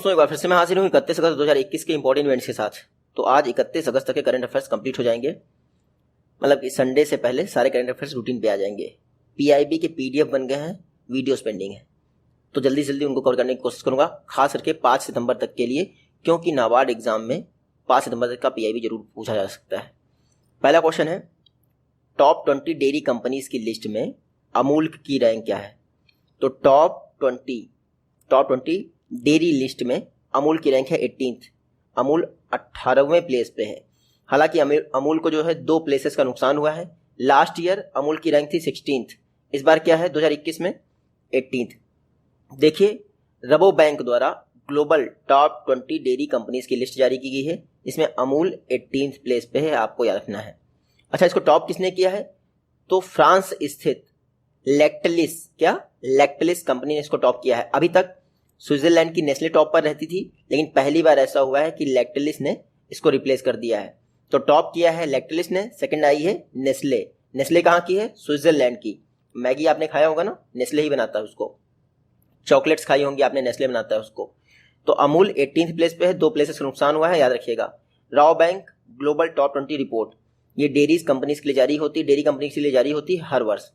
दोस्तों एक बार फिर से मैं हाजिर हूँ 31 अगस्त 2021 के इंपॉर्टेंट इवेंट्स के साथ। तो आज 31 अगस्त तक के करंट अफेयर्स कंप्लीट हो जाएंगे, मतलब कि संडे से पहले सारे करंट अफेयर्स रूटीन पे आ जाएंगे। पीआईबी के पीडीएफ बन गए हैं, वीडियोस पेंडिंग है, तो जल्दी से जल्दी उनको कवर करने की कोशिश करूंगा, खास करके 5 सितंबर तक के लिए, क्योंकि नाबार्ड एग्जाम में 5 सितंबर तक का पीआईबी जरूर पूछा जा सकता है। पहला क्वेश्चन है, टॉप 20 डेयरी कंपनीज की लिस्ट में अमूल की रैंक क्या है? तो टॉप 20 डेयरी लिस्ट में अमूल की रैंक है 18th। अमूल 18वें प्लेस पे है। हालांकि अमूल को जो है 2 प्लेसेस का नुकसान हुआ है। लास्ट ईयर अमूल की रैंक थी 16th, इस बार क्या है 2021 में 18th। देखिए, रबो बैंक द्वारा ग्लोबल टॉप 20 डेयरी कंपनीज की लिस्ट जारी की गई है, इसमें अमूल 18th प्लेस पे है, आपको याद रखना है। अच्छा, इसको टॉप किसने किया है? तो फ्रांस स्थित लैक्टलिस कंपनी ने इसको टॉप किया है। अभी तक स्विट्जरलैंड की नेस्ले टॉप पर रहती थी, लेकिन पहली बार ऐसा हुआ है कि लैक्टलिस ने इसको रिप्लेस कर दिया है। तो टॉप किया है लैक्टलिस ने, सेकंड आई है नेस्ले। नेस्ले कहाँ की है? स्विट्जरलैंड की। मैगी आपने खाया होगा ना, नेस्ले ही बनाता है उसको। चॉकलेट्स खाई होंगी आपने, नेस्ले बनाता है उसको। तो अमूल 18th प्लेस पे है, 2 प्लेसेस का नुकसान हुआ है, याद रखिएगा। Rao bank global top 20 report, ये डेयरी कंपनीज के लिए जारी होती है, डेयरी कंपनीज के लिए जारी होती है हर वर्ष।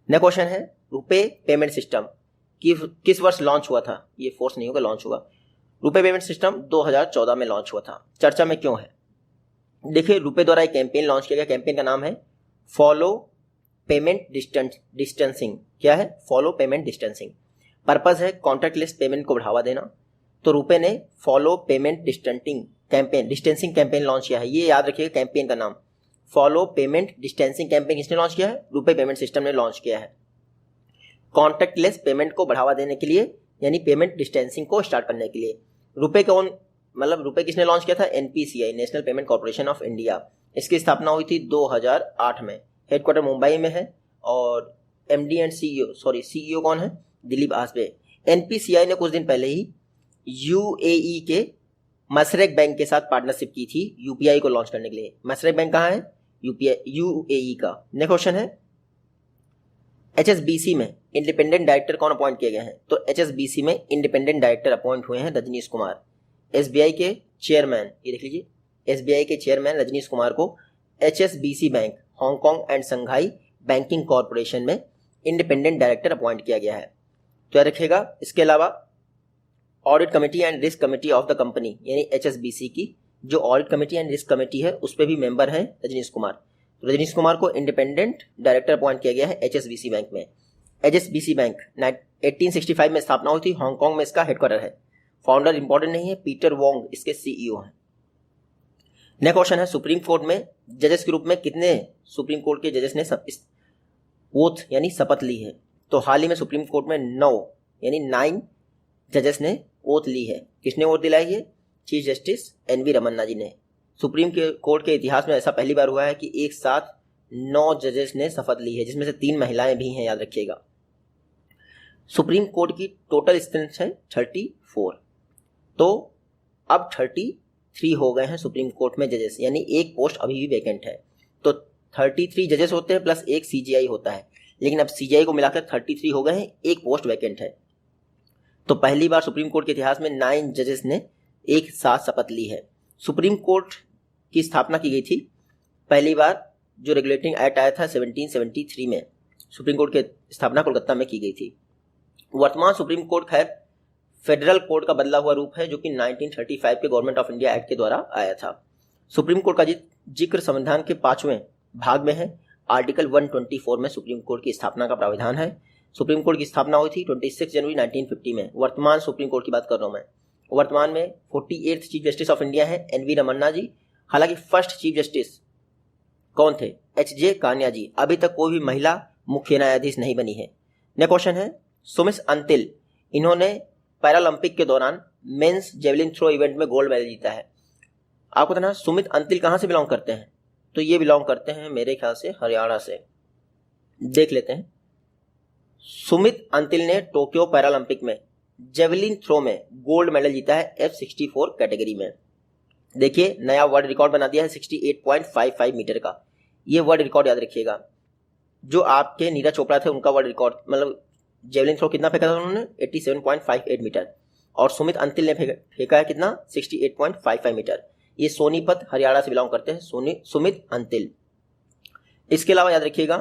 नेक्स्ट क्वेश्चन है, रुपे पेमेंट सिस्टम किस वर्ष लॉन्च हुआ था? ये फोर्स नहीं होगा, लॉन्च हुआ। रुपे पेमेंट सिस्टम 2014 में लॉन्च हुआ था। चर्चा में क्यों है? देखिए, रुपे द्वारा एक कैंपेन लॉन्च किया गया। कैंपेन का नाम है फॉलो पेमेंट डिस्टेंसिंग। क्या है? Follow payment distancing. पर्पस है कॉन्टैक्टलेस पेमेंट को बढ़ावा देना। तो रुपे ने follow payment distancing campaign launch किया है। ये याद रखिएगा, कैंपेन का नाम फॉलो पेमेंट डिस्टेंसिंग कैंपेन किसने लॉन्च किया है? रुपे पेमेंट सिस्टम ने लॉन्च किया है, कॉन्टैक्टलेस पेमेंट को बढ़ावा देने के लिए, यानी पेमेंट डिस्टेंसिंग को स्टार्ट करने के लिए। रुपे रुपे किसने लॉन्च किया था? NPCI, national payment corporation of India. इसकी स्थापना हुई थी 2008 में। हेडक्वार्टर मुंबई में है और एमडी एंड सीईओ कौन है? दिलीप आसबे। एनपीसीआई ने कुछ दिन पहले ही यूएई के मसरेक बैंक के साथ पार्टनरशिप की थी यूपीआई को लॉन्च करने के लिए। मसरेक बैंक कहाँ है? यूएई का। नेक्स्ट क्वेश्चन है, एचएसबीसी में इंडिपेंडेंट डायरेक्टर कौन अपॉइंट किए गए हैं? तो एचएसबीसी में इंडिपेंडेंट डायरेक्टर अपॉइंट हुए हैं रजनीश कुमार। एसबीआई के चेयरमैन, ये देख लीजिए, एसबीआई के चेयरमैन रजनीश कुमार को HSBC bank Hong Kong and Shanghai banking corporation में इंडिपेंडेंट डायरेक्टर अपॉइंट किया गया है। तो याद रखिएगा। इसके अलावा audit committee and risk committee of the company, यानी एचएसबीसी की जो audit committee and risk committee है, उस पर भी मेंबर हैं रजनीश कुमार। तो रजनीश कुमार को इंडिपेंडेंट डायरेक्टर अपॉइंट किया गया है एचएसबीसी बैंक में। एचएसबीसी बैंक 1865 में स्थापना हुई थी, हांगकांग में इसका हेडक्वार्टर है। फाउंडर इंपॉर्टेंट नहीं है, पीटर वोंग इसके सीईओ हैं। नेक्स्ट क्वेश्चन है, सुप्रीम कोर्ट में जजेस के रूप में कितने सुप्रीम कोर्ट के जजेस ने ओथ यानी शपथ ली है? तो हाल ही में सुप्रीम कोर्ट में 9 जजेस ने ओथ ली है। किसने ओथ दिलाई है? चीफ जस्टिस एनवी रमन्ना जी ने। सुप्रीम कोर्ट के इतिहास में ऐसा पहली बार हुआ है कि एक साथ 9 जजेस ने शपथ ली है, जिसमें से 3 महिलाएं भी हैं, याद रखिएगा। सुप्रीम कोर्ट की टोटल स्ट्रेंथ है 34, तो अब 33 हो गए हैं सुप्रीम कोर्ट में जजेस, यानी एक पोस्ट अभी भी वैकेंट है। तो 33 जजेस होते हैं प्लस एक सीजीआई होता है, लेकिन अब सीजीआई को मिलाकर 33 हो गए हैं, एक पोस्ट वैकेंट है। तो पहली बार सुप्रीम कोर्ट के इतिहास में 9 जजेस ने एक साथ शपथ ली है। सुप्रीम कोर्ट की स्थापना की गई थी पहली बार, जो रेगुलेटिंग एक्ट आया था 1773 में, सुप्रीम कोर्ट की स्थापना कोलकाता में की गई थी। वर्तमान सुप्रीम कोर्ट खैर फेडरल कोर्ट का बदला हुआ रूप है, जो कि 1935 के गवर्नमेंट ऑफ इंडिया एक्ट के द्वारा आया था। सुप्रीम कोर्ट का जिक्र संविधान के 5वें भाग में है। आर्टिकल 124 में सुप्रीम कोर्ट की स्थापना का प्रावधान है। सुप्रीम कोर्ट की स्थापना हुई थी 26 जनवरी 1950 में। वर्तमान सुप्रीम कोर्ट की बात कर रहा हूं मैं। वर्तमान में 48th chief justice of India है एनवी रमन्ना जी। हालांकि फर्स्ट चीफ जस्टिस कौन थे? एचजे कान्या जी। अभी तक कोई भी महिला मुख्य न्यायाधीश नहीं बनी है। नेक्स्ट क्वेश्चन है, सुमित अंतिल, इन्होंने पैरालंपिक के दौरान मेंस जेवलिन थ्रो इवेंट में गोल्ड मेडल जीता है। आपको पता है सुमित अंतिल कहां से बिलोंग करते हैं? तो ये बिलोंग करते हैं मेरे ख्याल से हरियाणा से। देख लेते हैं। सुमित अंतिल ने टोक्यो पैरालंपिक में जेवलिन थ्रो में गोल्ड मेडल जीता है F64 कैटेगरी में। देखिए, नया वर्ल्ड रिकॉर्ड बना दिया है 68.55 मीटर का। ये वर्ल्ड रिकॉर्ड याद रखिएगा। जो आपके नीरज चोपड़ा थे उनका वर्ल्ड रिकॉर्ड, मतलब जेवलिन थ्रो कितना फेंका था उन्होंने? 87.58 मीटर। और सुमित अंतिल ने फेंका है कितना 68.55 मीटर। ये सोनीपत हरियाणा से बिलोंग करते हैं सुमित अंतिल। इसके अलावा याद रखिएगा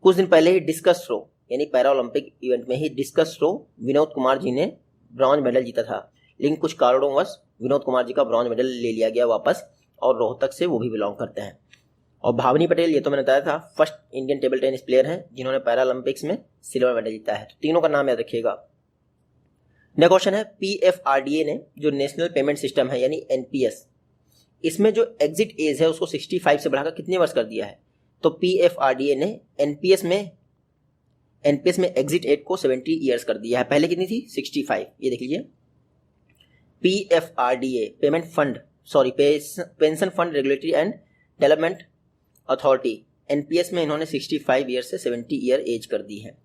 कुछ दिन पहले ही डिस्कस थ्रो यानी पैरा ओलंपिक इवेंट में ही डिस्कस थ्रो विनोद कुमार जी ने ब्रॉन्ज मेडल जीता था, लेकिन कुछ कारणोंवश विनोद कुमार जी का ब्रॉन्ज मेडल ले लिया गया वापस और रोहतक से वो भी बिलोंग करते हैं। और भावनी पटेल, ये तो मैंने बताया था, first Indian table tennis player हैं जिन्होंने पैरा ओलंपिक्स में सिल्वर मेडल जीता है। तो तीनों का नाम याद रखिएगा। नेक्स्ट क्वेश्चन है PFRDA ने जो नेशनल पेमेंट सिस्टम है यानी NPS, इसमें जो एग्जिट एज है उसको 65 से बढ़ाकर कितने वर्ष कर दिया है? तो PFRDA ने NPS में एग्जिट एज को 70 ईयर्स कर दिया है। पहले कितनी थी? 65। ये देख लीजिए PFRDA pension fund regulatory and development authority NPS में इन्होंने 65 ईयर से 70 ईयर एज कर दी है।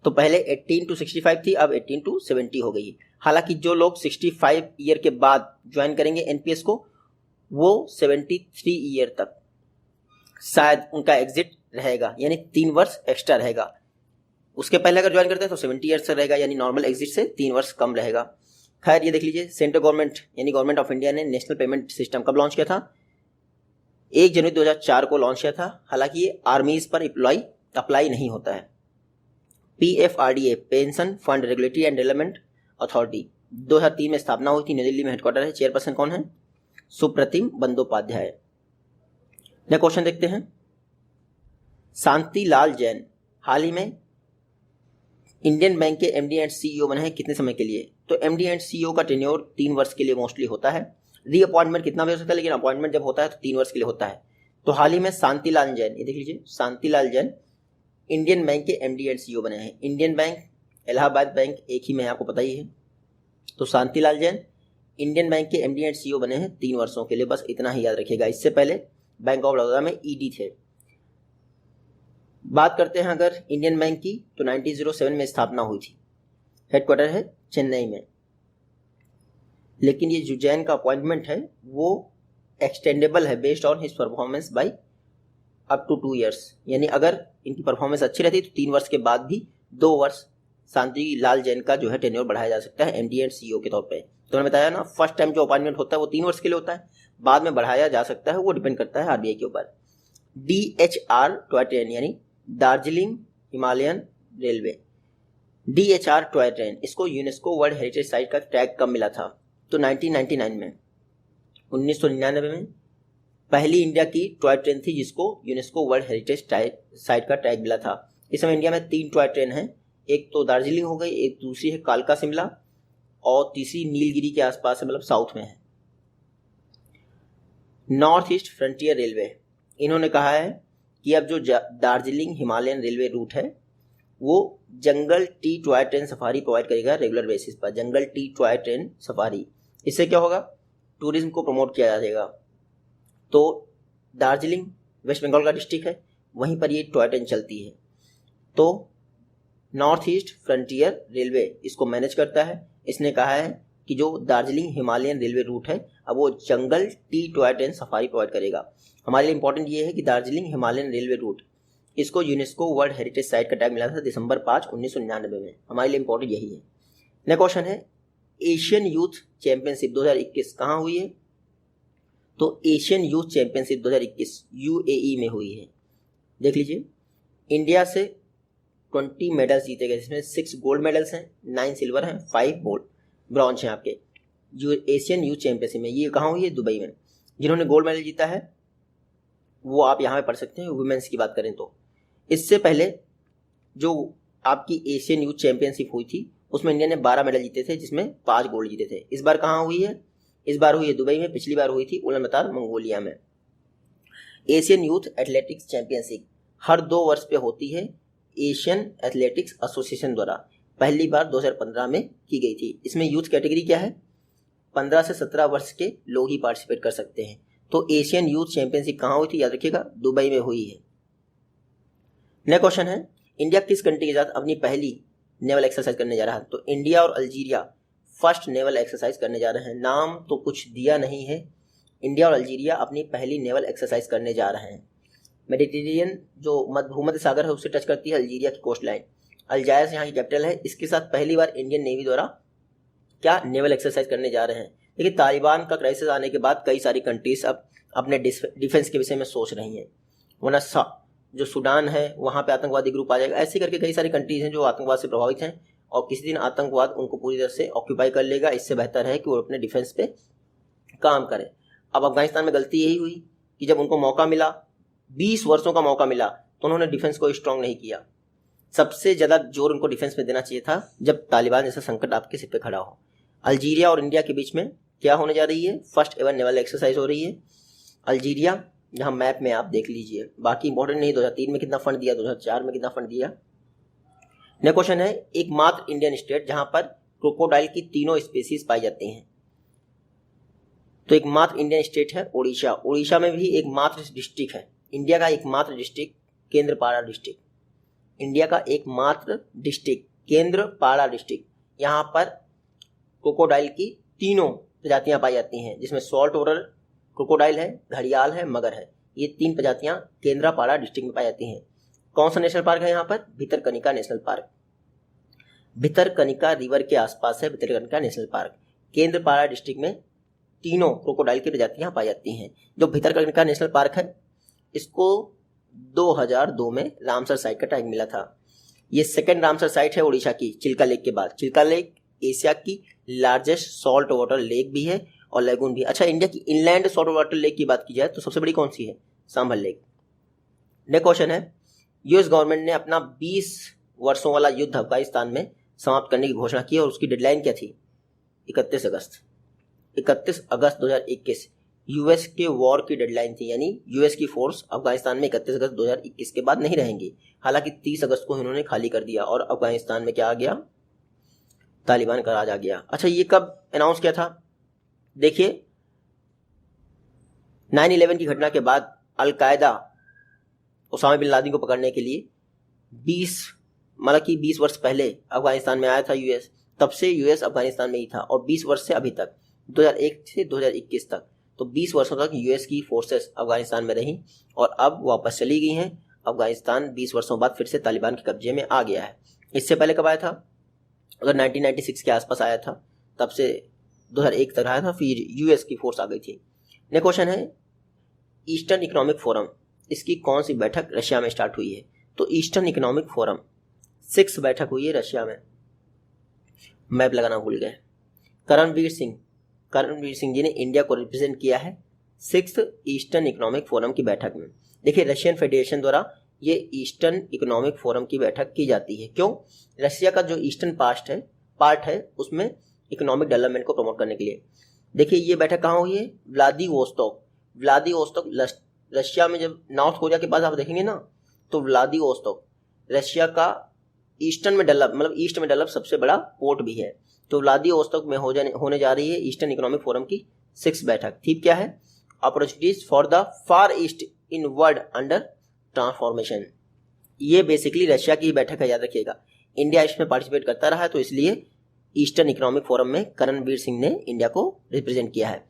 तो पहले 18 to 65 थी, अब 18 to 70 हो गई। हालांकि जो लोग 65 ईयर के बाद ज्वाइन करेंगे NPS को वो 73 ईयर तक शायद उनका एग्जिट रहेगा, यानी 3 वर्ष एक्स्ट्रा रहेगा। उसके पहले अगर ज्वाइन करते हैं तो 70 ईयर से रहेगा, यानी नॉर्मल एग्जिट से 3 वर्ष कम रहेगा। खैर ये देख लीजिए सेंट्रल गवर्नमेंट यानी गवर्नमेंट ऑफ इंडिया ने नेशनल पेमेंट सिस्टम कब लॉन्च किया था? 1 जनवरी 2004 को लॉन्च किया था। हालांकि ये आर्मीज पर अप्लाई नहीं होता है। PFRDA pension fund regulatory and development authority 2003 में स्थापना हुई थी, नई दिल्ली में हेडक्वार्टर है। चेयरपर्सन कौन है? सुप्रतिम बंदोपाध्याय। नेक्स्ट क्वेश्चन देखते हैं। शांति लाल जैन हाल ही में इंडियन बैंक के MD एंड CEO बने हैं, कितने समय के लिए? तो MD एंड CEO का टेन्योर 3 वर्ष के लिए मोस्टली होता है। रीअपॉइंटमेंट कितना भी हो सकता है, लेकिन अपॉइंटमेंट जब होता है तो 3 वर्ष के लिए होता है। तो हाल ही में शांतिलाल जैन, ये देख लीजिए शांतिलाल जैन इंडियन बैंक के MD एंड CEO बने हैं। इंडियन बैंक, इलाहाबाद बैंक एक ही में आपको पता ही है। तो शांतिलाल जैन इंडियन बैंक के MD एंड CEO बने हैं 3 वर्षों के लिए, बस इतना ही याद रखिएगा। इससे पहले बैंक ऑफ बड़ौदा में ED थे। बात करते हैं अगर इंडियन बैंक की, तो 1907 में स्थापना हुई थी, हेडक्वार्टर है चेन्नई में। लेकिन ये जो जैन का अपॉइंटमेंट है वो एक्सटेंडेबल है based on his performance by up to 2 years, यानी अगर इनकी परफॉर्मेंस अच्छी रहती तो 3 वर्ष के बाद भी 2 वर्ष शांति लाल जैन का जो है टेन्योर बढ़ाया जा सकता है MD एंड CEO के तौर पे। तो मैंने बताया ना, फर्स्ट टाइम जो अपॉइंटमेंट होता है वो 3 वर्ष के लिए होता है, बाद में बढ़ाया जा सकता है, वो डिपेंड करता है RBI के ऊपर। DHR टॉय ट्रेन यानी Darjeeling Himalayan railway, DHR toy train, इसको यूनेस्को वर्ल्ड हेरिटेज साइट का टैग कब मिला था? तो 1999 में, 1999 में पहली इंडिया की टॉय ट्रेन थी जिसको यूनेस्को वर्ल्ड हेरिटेज साइट का टैग मिला था। इस समय इंडिया में 3 टॉय ट्रेन हैं, एक तो दार्जिलिंग हो गई, एक दूसरी है कालका शिमला और तीसरी नीलगिरी के आसपास है, मतलब साउथ में है। नॉर्थ ईस्ट फ्रंटियर रेलवे, इन्होंने कहा है कि अब जो दार्जिलिंग हिमालयन रेलवे रूट है वो jungle tea toy train safari provide करेगा रेगुलर बेसिस पर, jungle tea toy train safari. इससे क्या होगा? टूरिज्म को प्रमोट किया जाएगा। तो दार्जिलिंग वेस्ट बंगाल का डिस्ट्रिक्ट है, वहीं पर ये टॉय ट्रेन चलती है। तो नॉर्थ ईस्ट फ्रंटियर रेलवे इसको मैनेज करता है। इसने कहा है कि जो दार्जिलिंग हिमालयन रेलवे रूट है अब वो jungle tea toy train safari provide करेगा। हमारे लिए इंपॉर्टेंट ये है कि दार्जिलिंग हिमालयन रेलवे रूट, इसको यूनेस्को वर्ल्ड हेरिटेज साइट का टैग मिला था दिसंबर 5, 1999 में। हमारे लिए इंपॉर्टेंट यही है। नेक्स्ट क्वेश्चन है एशियन यूथ चैंपियनशिप 2021 कहाँ हुई है? तो एशियन यूथ चैंपियनशिप 2021 UAE में हुई है। देख लीजिए इंडिया से 20 मेडल्स जीते गए, जिसमें 6 गोल्ड मेडल्स हैं, 9 सिल्वर हैं, 5 ब्रॉन्ज हैं आपके एशियन यूथ चैंपियनशिप में। ये कहाँ हुई है? दुबई में। जिन्होंने गोल्ड मेडल जीता है वो आप यहाँ पे पढ़ सकते हैं। वुमेन्स की बात करें तो इससे पहले जो आपकी एशियन यूथ चैंपियनशिप हुई थी उसमें इंडिया ने 12 मेडल जीते थे, जिसमें 5 गोल्ड जीते थे। इस बार कहाँ हुई है? इस बार हुई है दुबई में, पिछली बार हुई थी उलानबतार मंगोलिया में। एशियन यूथ एथलेटिक्स चैंपियनशिप हर 2 वर्ष पे होती है एशियन एथलेटिक्स एसोसिएशन द्वारा। पहली बार 2015 में की गई थी। इसमें यूथ कैटेगरी क्या है? 15 से 17 वर्ष के लोग ही पार्टिसिपेट कर सकते हैं। तो एशियन यूथ चैंपियनशिप कहाँ हुई थी? याद रखिएगा दुबई में हुई है। नेक्स्ट क्वेश्चन है इंडिया किस कंट्री के साथ अपनी पहली नेवल एक्सरसाइज करने जा रहा है? तो इंडिया और अल्जीरिया फर्स्ट नेवल एक्सरसाइज करने जा रहे हैं। नाम तो कुछ दिया नहीं है। इंडिया और अल्जीरिया अपनी पहली नेवल एक्सरसाइज करने जा रहे हैं। मेडिटेरेनियन जो भूमध्य सागर है उससे टच करती है अल्जीरिया की कोस्ट लाइन। अल्जायर्स यहाँ की कैपिटल है। इसके साथ पहली बार इंडियन नेवी द्वारा क्या नेवल एक्सरसाइज करने जा रहे हैं। देखिए तालिबान का क्राइसिस आने के बाद कई सारी कंट्रीज अब अपने डिफेंस के विषय में सोच रही हैं, वरना जो सूडान है वहाँ पे आतंकवादी ग्रुप आ जाएगा। ऐसे करके कई सारी कंट्रीज हैं जो आतंकवाद से प्रभावित हैं और किसी दिन आतंकवाद उनको पूरी तरह से ऑक्यूपाई कर लेगा। इससे बेहतर है कि वो अपने डिफेंस पे काम करें। अब अफगानिस्तान में गलती यही हुई कि जब उनको मौका मिला, 20 वर्षों का मौका मिला, तो उन्होंने डिफेंस को स्ट्रांग नहीं किया। सबसे ज़्यादा जोर उनको डिफेंस में देना चाहिए था जब तालिबान जैसा संकट आपके सिर पे खड़ा हो। अल्जीरिया और इंडिया के बीच में क्या होने जा रही है, फर्स्ट एवर नेवल एक्सरसाइज हो रही है। अल्जीरिया यहाँ मैप में आप देख लीजिए, बाकी इंपॉर्टेंट नहीं 2003 में कितना फंड दिया, 2004 में कितना फंड दिया। नेक्स्ट क्वेश्चन है, एकमात्र इंडियन स्टेट जहां पर क्रोकोडाइल की तीनों स्पीसीज पाई जाती हैं। तो एकमात्र इंडियन स्टेट है उड़ीसा। उड़ीसा में भी एकमात्र डिस्ट्रिक्ट है, इंडिया का एकमात्र डिस्ट्रिक्ट केंद्रपाड़ा डिस्ट्रिक्ट। इंडिया का एकमात्र डिस्ट्रिक्ट केंद्रपाड़ा डिस्ट्रिक्ट, यहाँ पर क्रोकोडाइल की तीनों प्रजातियां पाई जाती हैं, जिसमें सॉल्ट वाटर क्रोकोडाइल है, घड़ियाल है, मगर है। ये 3 प्रजातियां केंद्रपाड़ा डिस्ट्रिक्ट में पाई जाती हैं। कौन सा नेशनल पार्क है यहाँ पर, Bhitarkanika national park. Bhitarkanika river के आसपास है Bhitarkanika national park. Kendrapara district में तीनों क्रोकोडाइल की प्रजातियां पाई जाती हैं। जो भितरकनिका नेशनल पार्क है, इसको 2002 में रामसर साइट का टैग मिला था। ये सेकंड रामसर साइट है उड़ीसा की, चिल्का लेक के बाद। चिल्का लेक एशिया की लार्जेस्ट सॉल्ट वाटर लेक भी है और लेगून भी। अच्छा, इंडिया की इनलैंड सॉल्ट वाटर लेक की बात की जाए तो सबसे बड़ी कौन सी है, सांभर लेक। नेक्स्ट क्वेश्चन है, यूएस गवर्नमेंट ने अपना 20 वर्षों वाला युद्ध अफगानिस्तान में समाप्त करने की घोषणा की और उसकी डेडलाइन क्या थी, 31 अगस्त 2021 यूएस के वॉर की डेडलाइन थी। यानी यूएस की फोर्स अफगानिस्तान में 31 अगस्त 2021 के बाद नहीं रहेंगी। हालांकि 30 अगस्त को इन्होंने खाली कर दिया और अफगानिस्तान में क्या आ गया, तालिबान का राज आ गया। अच्छा, ये कब अनाउंस किया था, देखिए 9/11 की घटना के बाद अलकायदा उसामा बिन लादेन को पकड़ने के लिए 20 वर्ष पहले अफगानिस्तान में आया था यूएस। तब से यूएस अफगानिस्तान में ही था और 20 वर्ष से अभी तक 2001 से 2021 तक, तो 20 वर्षों तक यूएस की फोर्सेस अफगानिस्तान में रही और अब वापस चली गई हैं। अफगानिस्तान 20 वर्षों बाद फिर से तालिबान के कब्जे में आ गया है। इससे पहले कब आया था, अगर 1996 के आसपास आया था, तब से 2001 तक आया था, फिर यूएस की फोर्स आ गई थी। नेक्स्ट क्वेश्चन है, ईस्टर्न इकोनॉमिक फोरम, इसकी कौन सी बैठक रशिया में स्टार्ट हुई है। तो ईस्टर्न इकोनॉमिक फोरम 6 बैठक हुई है रशिया में। मैप लगाना भूल गए। करणवीर सिंह जी ने इंडिया को रिप्रेजेंट किया है 6th ईस्टर्न इकोनॉमिक फोरम की बैठक में। देखिए रशियन फेडरेशन द्वारा ये ईस्टर्न इकोनॉमिक फोरम की बैठक की जाती है। क्यों, रशिया का जो ईस्टर्न पार्ट है उसमें इकोनॉमिक डेवलपमेंट को प्रमोट करने के लिए। देखिए ये बैठक कहाँ हुई है, व्लादिवोस्तोक रशिया में। जब नॉर्थ कोरिया के पास आप देखेंगे ना, तो व्लादिवोस्तोक रशिया का ईस्ट में डेवलप सबसे बड़ा पोर्ट भी है। तो व्लादिवोस्तोक में होने जा रही है ईस्टर्न इकोनॉमिक फोरम की 6 बैठक। थीम क्या है, opportunities for the far east in world under transformation. ये बेसिकली रशिया की बैठक है, याद रखिएगा। इंडिया इसमें पार्टिसिपेट करता रहा है, तो इसलिए ईस्टर्न इकोनॉमिक फोरम में करणवीर सिंह ने इंडिया को रिप्रेजेंट किया है।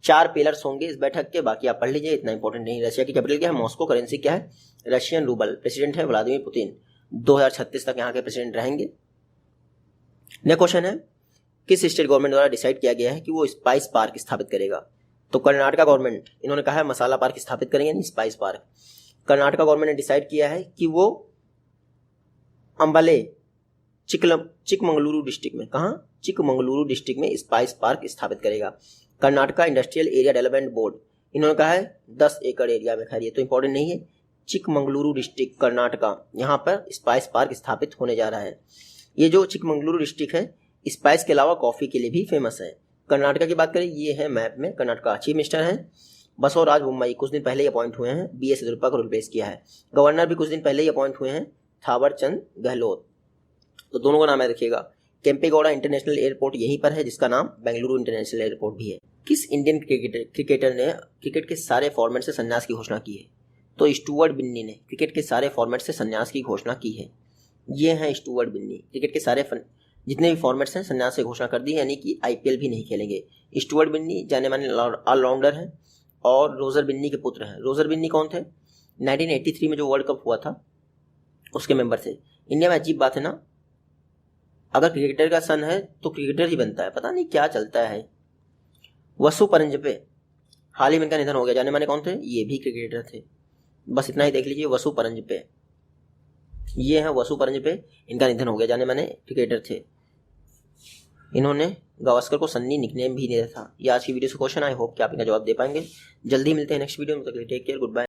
4 पिलर्स होंगे इस बैठक के, बाकी आप पढ़ लीजिए, इतना इंपॉर्टेंट नहीं। रशिया की कैपिटल क्या है, मॉस्को। करेंसी क्या है, रशियन रूबल। प्रेसिडेंट है व्लादिमीर पुतिन, 2036 तक यहाँ के प्रेसिडेंट रहेंगे। नेक्स्ट क्वेश्चन है, किस स्टेट गवर्नमेंट द्वारा डिसाइड किया गया है कि वो स्पाइस पार्क स्थापित करेगा। तो कर्नाटका गवर्नमेंट, इन्होंने कहा है मसाला पार्क स्थापित करेंगे, नहीं स्पाइस पार्क। कर्नाटका गवर्नमेंट ने डिसाइड किया है कि वो अंबले चिकमंगलुरु डिस्ट्रिक्ट में, कहाँ, चिकमंगलुरु डिस्ट्रिक्ट में स्पाइस पार्क स्थापित करेगा। Karnataka industrial area development board, इन्होंने कहा है 10 एकड़ एरिया में। खैर ये तो इंपॉर्टेंट नहीं है। चिकमंगलुरु डिस्ट्रिक्ट कर्नाटका, यहाँ पर स्पाइस पार्क स्थापित होने जा रहा है। ये जो चिकमंगलुरु डिस्ट्रिक्ट है स्पाइस के अलावा कॉफी के लिए भी फेमस है। कर्नाटका की बात करें, ये है मैप में कर्नाटका। चीफ मिनिस्टर हैं बसवराज बोम्मई, कुछ दिन पहले ही अपॉइंट हुए हैं, BS येदियुरप्पा को रिप्लेस किया है। गवर्नर भी कुछ दिन पहले ही अपॉइंट हुए हैं, थावरचंद गहलोत। तो दोनों का नाम याद रखिएगा। केम्पेगौड़ा इंटरनेशनल एयरपोर्ट यहीं पर है, जिसका नाम बेंगलुरु इंटरनेशनल एयरपोर्ट भी है। किस इंडियन क्रिकेटर ने क्रिकेट के सारे फॉर्मेट से संन्यास की घोषणा की है। तो स्टुअर्ट बिन्नी ने क्रिकेट के सारे फॉर्मेट से संन्यास की घोषणा की है। ये हैं स्टुअर्ट बिन्नी, क्रिकेट के सारे जितने भी फॉर्मेट्स हैं संन्यास की घोषणा कर दी, यानी कि IPL भी नहीं खेलेंगे। स्टुअर्ट बिन्नी जाने माने ऑलराउंडर हैं और रोजर बिन्नी के पुत्र हैं। रोजर बिन्नी कौन थे, 1983 में जो वर्ल्ड कप हुआ था उसके मेंबर थे। इंडिया में अजीब बात है ना, अगर क्रिकेटर का सन है तो क्रिकेटर ही बनता है, पता नहीं क्या चलता है। वसु परंजपे, हाल ही में इनका निधन हो गया। जाने माने कौन थे? ये भी क्रिकेटर थे। बस इतना ही देख लीजिए, वसु परंजपे, ये हैं वसु परंजपे, इनका निधन हो गया, जाने माने क्रिकेटर थे। इन्होंने गावस्कर को सन्नी निकनेम भी दिया था। ये आज की वीडियो से क्वेश्चन, आई होप कि आप इनका जवाब दे पाएंगे। जल्दी मिलते हैं नेक्स्ट वीडियो में, तब तक टेक केयर, गुड बाय।